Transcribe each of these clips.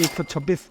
126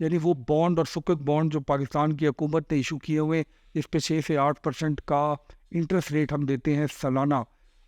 یعنی وہ بانڈ اور سکک بانڈ جو پاکستان کی حکومت نے ایشو کیے ہوئے، اس پہ 6 سے 8% کا انٹرسٹ ریٹ ہم دیتے ہیں سالانہ،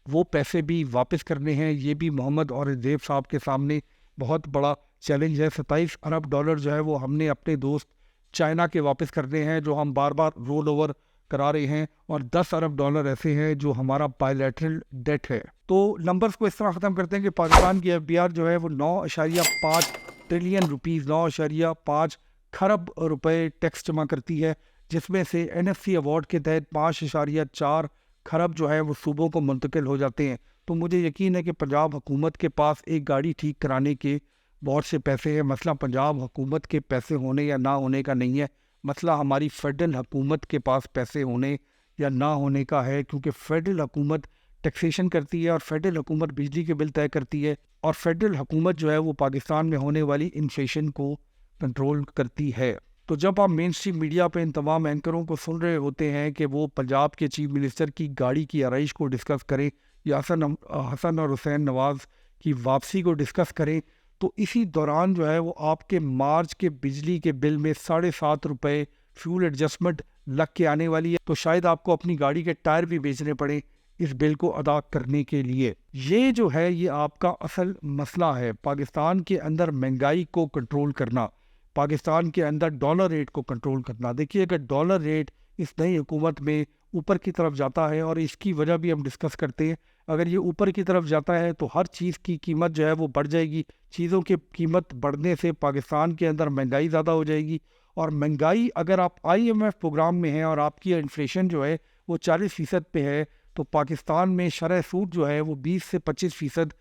وہ پیسے بھی واپس کرنے ہیں۔ یہ بھی محمد اور زیب صاحب کے سامنے بہت بڑا چیلنج ہے۔ 27 ارب ڈالر جو ہے وہ ہم نے اپنے دوست چائنا کے واپس کرنے ہیں، جو ہم بار بار رول اوور کرا رہے ہیں، اور 10 ارب ڈالر ایسے ہیں جو ہمارا بائیلیٹرل ڈیٹ ہے۔ تو نمبرز کو اس طرح ختم کرتے ہیں کہ پاکستان کی FBR جو ہے وہ 9.5 ٹریلین روپیز، 9.5 کھرب روپے ٹیکس جمع کرتی ہے، جس میں سے NFC ایوارڈ کے تحت 5.4 کھرب جو ہے وہ صوبوں کو منتقل ہو جاتے ہیں۔ تو مجھے یقین ہے کہ پنجاب حکومت کے پاس ایک گاڑی ٹھیک کرانے کے بہت سے پیسے ہیں۔ مسئلہ پنجاب حکومت کے پیسے ہونے یا نہ ہونے کا نہیں ہے، مسئلہ ہماری فیڈرل حکومت کے پاس پیسے ہونے یا نہ ہونے کا ہے، کیونکہ فیڈرل حکومت ٹیکسیشن کرتی ہے، اور فیڈرل حکومت بجلی کے بل طے کرتی ہے، اور فیڈرل حکومت جو ہے وہ پاکستان میں ہونے والی انفلیشن کو کنٹرول کرتی ہے۔ تو جب آپ مین اسٹریم میڈیا پہ ان تمام اینکروں کو سن رہے ہوتے ہیں کہ وہ پنجاب کے چیف منسٹر کی گاڑی کی آرائش کو ڈسکس کریں یا حسن اور حسین نواز کی واپسی کو ڈسکس کریں، تو اسی دوران جو ہے وہ آپ کے مارچ کے بجلی کے بل میں 7.5 روپے فیول ایڈجسٹمنٹ لگ کے آنے والی ہے، تو شاید آپ کو اپنی گاڑی کے ٹائر بھی بیچنے پڑے اس بل کو ادا کرنے کے لیے۔ یہ جو ہے یہ آپ کا اصل مسئلہ ہے، پاکستان کے اندر مہنگائی کو کنٹرول کرنا، پاکستان کے اندر ڈالر ریٹ کو کنٹرول کرنا۔ دیکھیے اگر ڈالر ریٹ اس نئی حکومت میں اوپر کی طرف جاتا ہے، اور اس کی وجہ بھی ہم ڈسکس کرتے ہیں، اگر یہ اوپر کی طرف جاتا ہے تو ہر چیز کی قیمت جو ہے وہ بڑھ جائے گی، چیزوں کی قیمت بڑھنے سے پاکستان کے اندر مہنگائی زیادہ ہو جائے گی، اور مہنگائی اگر آپ IMF پروگرام میں ہیں اور آپ کی انفلیشن جو ہے وہ 40% پہ ہے، تو پاکستان میں شرح سود جو ہے وہ 20 سے 25%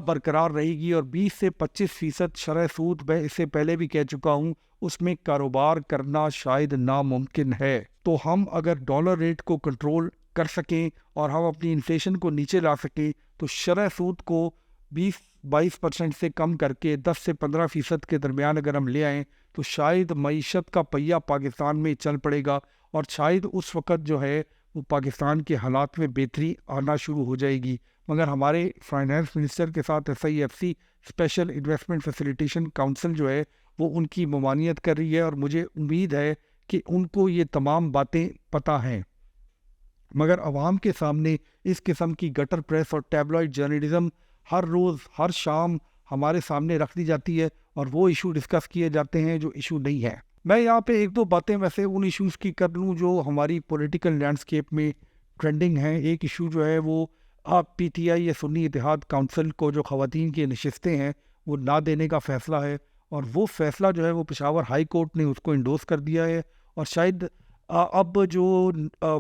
برقرار رہے گی، اور 20 سے 25% شرح سود میں اس سے پہلے بھی کہہ چکا ہوں اس میں کاروبار کرنا شاید ناممکن ہے۔ تو ہم اگر ڈالر ریٹ کو کنٹرول کر سکیں اور ہم اپنی انفلیشن کو نیچے لا سکیں، تو شرح سود کو 20-22% سے کم کر کے 10 سے 15% کے درمیان اگر ہم لے آئیں، تو شاید معیشت کا پہیہ پاکستان میں چل پڑے گا، اور شاید اس وقت جو ہے وہ پاکستان کے حالات میں بہتری آنا شروع ہو جائے گی۔ مگر ہمارے فائنانس منسٹر کے ساتھ SIFC special investment facilitation council جو ہے وہ ان کی ممانعت کر رہی ہے، اور مجھے امید ہے کہ ان کو یہ تمام باتیں پتہ ہیں، مگر عوام کے سامنے اس قسم کی گٹر پریس اور ٹیبلوئڈ جرنلزم ہر روز ہر شام ہمارے سامنے رکھ دی جاتی ہے، اور وہ ایشو ڈسکس کیے جاتے ہیں جو ایشو نہیں ہے۔ میں یہاں پہ ایک دو باتیں ویسے ان ایشوز کی کر لوں جو ہماری پولیٹیکل لینڈسکیپ میں ٹرینڈنگ ہیں۔ ایک ایشو جو ہے وہ PTI یا سنی اتحاد کونسل کو جو خواتین کی نشستیں ہیں وہ نہ دینے کا فیصلہ ہے، اور وہ فیصلہ جو ہے وہ پشاور ہائی کورٹ نے اس کو انڈوس کر دیا ہے، اور شاید اب جو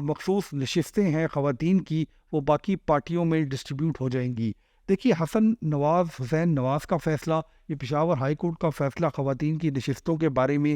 مخصوص نشستیں ہیں خواتین کی وہ باقی پارٹیوں میں ڈسٹریبیوٹ ہو جائیں گی۔ دیکھیے حسین نواز کا فیصلہ، یہ پشاور ہائی کورٹ کا فیصلہ خواتین کی نشستوں کے بارے میں،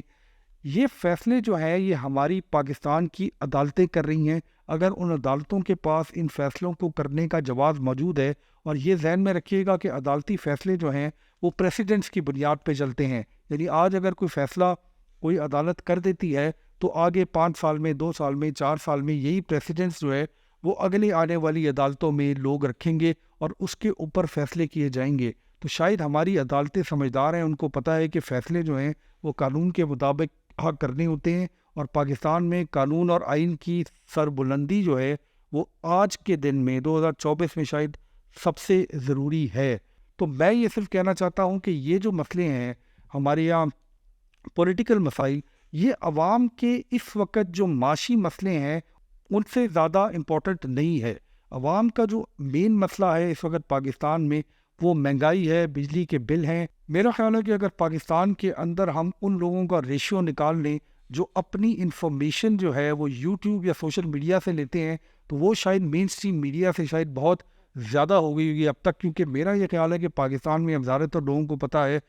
یہ فیصلے جو ہیں یہ ہماری پاکستان کی عدالتیں کر رہی ہیں۔ اگر ان عدالتوں کے پاس ان فیصلوں کو کرنے کا جواز موجود ہے، اور یہ ذہن میں رکھیے گا کہ عدالتی فیصلے جو ہیں وہ پریسیڈنٹس کی بنیاد پہ چلتے ہیں، یعنی آج اگر کوئی فیصلہ کوئی عدالت کر دیتی ہے تو آگے 5 سال میں 2 سال میں 4 سال میں یہی پریسیڈنٹس جو ہے وہ اگلے آنے والی عدالتوں میں لوگ رکھیں گے اور اس کے اوپر فیصلے کیے جائیں گے۔ تو شاید ہماری عدالتیں سمجھدار ہیں، ان کو پتہ ہے کہ فیصلے جو ہیں وہ قانون کے مطابق کرنے ہوتے ہیں، اور پاکستان میں قانون اور آئین کی سربلندی جو ہے وہ آج کے دن میں 2024 میں شاید سب سے ضروری ہے۔ تو میں یہ صرف کہنا چاہتا ہوں کہ یہ جو مسئلے ہیں ہمارے یہاں پولیٹیکل مسائل، یہ عوام کے اس وقت جو معاشی مسئلے ہیں ان سے زیادہ امپورٹنٹ نہیں ہے۔ عوام کا جو مین مسئلہ ہے اس وقت پاکستان میں وہ مہنگائی ہے، بجلی کے بل ہیں۔ میرا خیال ہے کہ اگر پاکستان کے اندر ہم ان لوگوں کا ریشیو نکال لیں جو اپنی انفارمیشن جو ہے وہ یوٹیوب یا سوشل میڈیا سے لیتے ہیں، تو وہ شاید مین اسٹریم میڈیا سے شاید بہت زیادہ ہو گئی ہوگی اب تک، کیونکہ میرا یہ خیال ہے کہ پاکستان میں اب زیادہ تر لوگوں کو پتہ ہے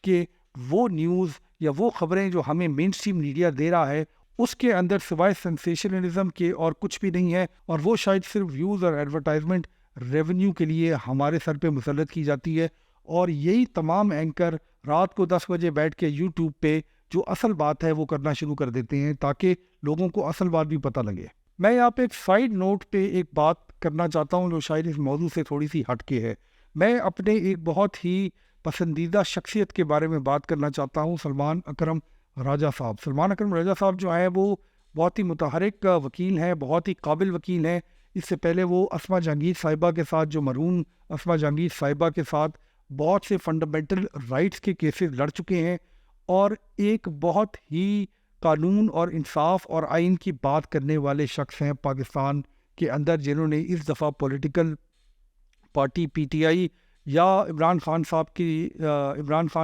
کہ وہ نیوز یا وہ خبریں جو ہمیں مین اسٹریم میڈیا دے رہا ہے اس کے اندر سوائے سینسیشنلزم کے اور کچھ بھی نہیں ہے، اور وہ شاید صرف ویوز اور ایڈورٹائزمنٹ ریونیو کے لیے ہمارے سر پہ مسلط کی جاتی ہے۔ اور یہی تمام اینکر رات کو 10 بجے بیٹھ کے یوٹیوب پہ جو اصل بات ہے وہ کرنا شروع کر دیتے ہیں تاکہ لوگوں کو اصل بات بھی پتہ لگے۔ میں یہاں پہ ایک سائیڈ نوٹ پہ ایک بات کرنا چاہتا ہوں جو شاید اس موضوع سے تھوڑی سی ہٹ کے ہے۔ میں اپنے ایک بہت ہی پسندیدہ شخصیت کے بارے میں بات کرنا چاہتا ہوں، سلمان اکرم راجہ صاحب. سلمان اکرم راجہ صاحب جو ہیں وہ بہت ہی متحرک وکیل ہیں, بہت ہی قابل وکیل ہیں. اس سے پہلے وہ اسما جہانگیر صاحبہ کے ساتھ, جو مرحوم اسما جہانگیر صاحبہ کے ساتھ بہت سے فنڈامنٹل رائٹس کے کیسز لڑ چکے ہیں, اور ایک بہت ہی قانون اور انصاف اور آئین کی بات کرنے والے شخص ہیں پاکستان کے اندر, جنہوں نے اس دفعہ political party P T I یا عمران خان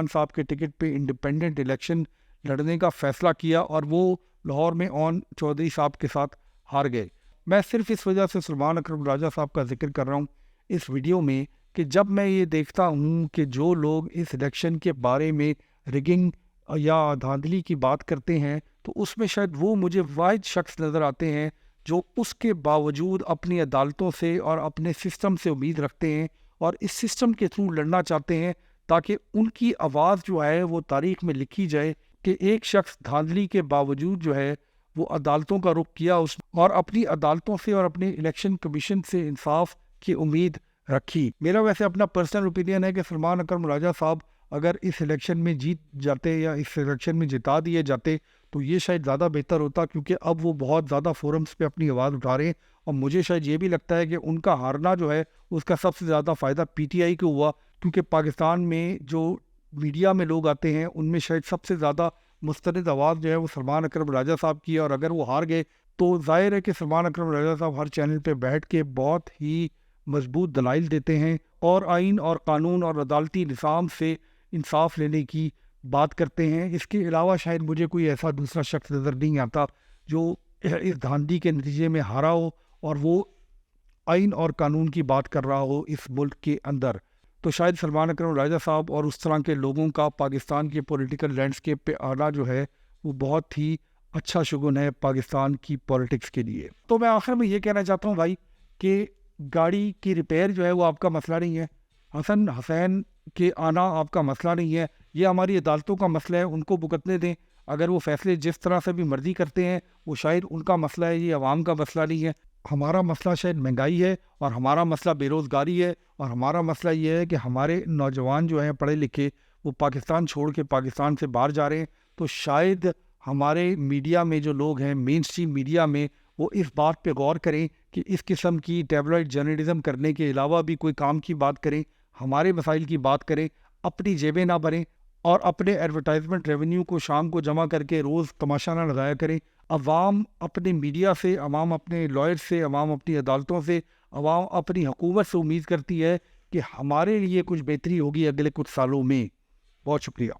صاحب کے ٹکٹ پہ انڈیپینڈنٹ الیکشن لڑنے کا فیصلہ کیا, اور وہ لاہور میں اون چودھری صاحب کے ساتھ ہار گئے. میں صرف اس وجہ سے سلمان اکرم راجہ صاحب کا ذکر کر رہا ہوں اس ویڈیو میں کہ جب میں یہ دیکھتا ہوں کہ جو لوگ اس الیکشن کے بارے میں ریگنگ یا دھاندلی کی بات کرتے ہیں, تو اس میں شاید وہ مجھے واحد شخص نظر آتے ہیں جو اس کے باوجود اپنی عدالتوں سے اور اپنے سسٹم سے امید رکھتے ہیں, اور اس سسٹم کے تھرو لڑنا چاہتے ہیں تاکہ ان کی آواز جو ہے وہ تاریخ میں لکھی جائے کہ ایک شخص دھاندلی کے باوجود جو ہے وہ عدالتوں کا رخ کیا اور اپنی عدالتوں سے اور اپنے الیکشن کمیشن سے انصاف کی امید رکھی. میرا ویسے اپنا پرسنل اوپینین ہے کہ سلمان اکرم راجہ صاحب اگر اس الیکشن میں جیت جاتے یا اس الیکشن میں جتا دیے جاتے تو یہ شاید زیادہ بہتر ہوتا, کیونکہ اب وہ بہت زیادہ فورمز پہ اپنی آواز اٹھا رہے ہیں, اور مجھے شاید یہ بھی لگتا ہے کہ ان کا ہارنا جو ہے اس کا سب سے زیادہ فائدہ پی ٹی آئی کو ہوا, کیونکہ پاکستان میں جو میڈیا میں لوگ آتے ہیں ان میں شاید سب سے زیادہ مستند آواز جو ہے وہ سلمان اکرم راجہ صاحب کی ہے, اور اگر وہ ہار گئے تو ظاہر ہے کہ سلمان اکرم راجہ صاحب ہر چینل پہ بیٹھ کے بہت ہی مضبوط دلائل دیتے ہیں اور آئین اور قانون اور عدالتی نظام سے انصاف لینے کی بات کرتے ہیں. اس کے علاوہ شاید مجھے کوئی ایسا دوسرا شخص نظر نہیں آتا جو اس دھاندلی کے نتیجے میں ہارا ہو اور وہ آئین اور قانون کی بات کر رہا ہو اس ملک کے اندر. تو شاید سلمان اکرم راجہ صاحب اور اس طرح کے لوگوں کا پاکستان کے پولیٹیکل لینڈسکیپ پہ آنا جو ہے وہ بہت ہی اچھا شگون ہے پاکستان کی پولیٹکس کے لیے. تو میں آخر میں یہ کہنا چاہتا ہوں بھائی کہ گاڑی کی ریپیئر جو ہے وہ آپ کا مسئلہ نہیں ہے, حسن حسین کے آنا آپ کا مسئلہ نہیں ہے, یہ ہماری عدالتوں کا مسئلہ ہے, ان کو بھگتنے دیں. اگر وہ فیصلے جس طرح سے بھی مرضی کرتے ہیں وہ شاید ان کا مسئلہ ہے, یہ عوام کا مسئلہ نہیں ہے. ہمارا مسئلہ شاید مہنگائی ہے, اور ہمارا مسئلہ بے روزگاری ہے, اور ہمارا مسئلہ یہ ہے کہ ہمارے نوجوان جو ہیں پڑھے لکھے وہ پاکستان چھوڑ کے پاکستان سے باہر جا رہے ہیں. تو شاید ہمارے میڈیا میں جو لوگ ہیں مین اسٹریم میڈیا میں وہ اس بات پہ غور کریں کہ اس قسم کی ٹیبلائڈ جرنلزم کرنے کے علاوہ بھی کوئی کام کی بات کریں, ہمارے مسائل کی بات کریں, اپنی جیبیں نہ بھریں, اور اپنے ایڈورٹائزمنٹ ریونیو کو شام کو جمع کر کے روز تماشا نہ لگایا کریں. عوام اپنے میڈیا سے, عوام اپنے لائر سے, عوام اپنی عدالتوں سے, عوام اپنی حکومت سے امید کرتی ہے کہ ہمارے لیے کچھ بہتری ہوگی اگلے کچھ سالوں میں. بہت شکریہ.